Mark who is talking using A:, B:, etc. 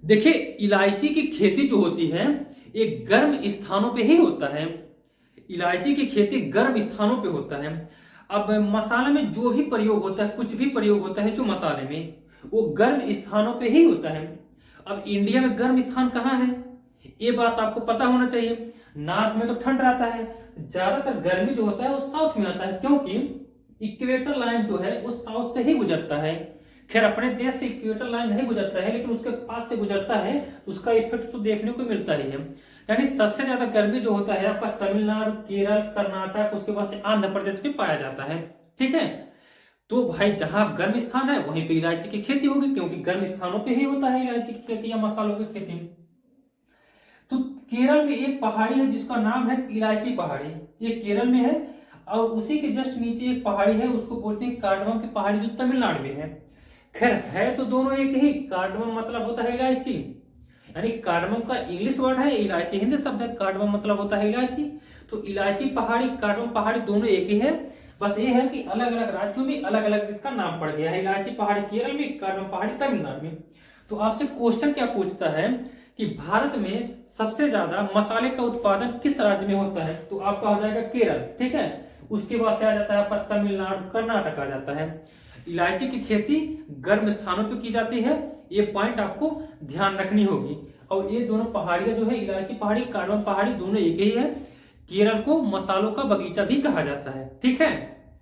A: देखिए, इलायची की खेती जो होती है एक गर्म स्थानों पे ही होता है। इलायची की खेती गर्म स्थानों पे होता है। अब मसाले में जो भी प्रयोग होता है, कुछ भी प्रयोग होता है जो मसाले में, वो गर्म स्थानों पे ही होता है। अब इंडिया में गर्म स्थान कहाँ है, ये बात आपको पता होना चाहिए। नॉर्थ में तो ठंड रहता है, ज्यादातर गर्मी जो होता है वो साउथ में आता है, क्योंकि इक्वेटर लाइन जो है वो साउथ से ही गुजरता है। खैर, अपने देश से इक्वेटर लाइन नहीं गुजरता है, लेकिन उसके पास से गुजरता है, तो उसका इफेक्ट तो देखने को मिलता ही है। यानी सबसे ज्यादा गर्मी जो होता है आपका तमिलनाडु, केरल, कर्नाटक, उसके बाद से आंध्र प्रदेश में पाया जाता है। ठीक है, तो भाई जहां गर्म स्थान है वहीं पे इलायची की खेती होगी, क्योंकि गर्म स्थानों पे ही होता है इलायची की खेती या मसालों की खेती। तो केरल में एक पहाड़ी है जिसका नाम है इलायची पहाड़ी, ये केरल में है। और उसी के जस्ट नीचे एक पहाड़ी है, उसको बोलते हैं कार्डमम की पहाड़ी, जो तमिलनाडु में है। खैर, है तो दोनों एक ही। कार्डमम मतलब होता है इलायची, यानी कार्डमम का इंग्लिश वर्ड है, इलायची हिंदी शब्द है। कार्डमम मतलब होता है इलायची। तो इलायची पहाड़ी, कार्डमम पहाड़ी दोनों एक ही है। बस ये है कि अलग अलग राज्यों में अलग अलग इसका नाम पड़ गया है। इलायची पहाड़ी केरल में, कार्डमम पहाड़ी तमिलनाडु में। तो आपसे क्वेश्चन क्या पूछता है कि भारत में सबसे ज्यादा मसाले का उत्पादन किस राज्य में होता है, तो आपका हो जाएगा केरल। ठीक है, उसके बाद से आ जाता है आपका तमिलनाडु, कर्नाटक आ जाता है। इलायची की खेती गर्म स्थानों पर की जाती है, ये पॉइंट आपको ध्यान रखनी होगी। और ये दोनों पहाड़ियां जो है, इलायची पहाड़ी, कार्डमम पहाड़ी, दोनों एक ही है। केरल को मसालों का बगीचा भी कहा जाता है। ठीक है।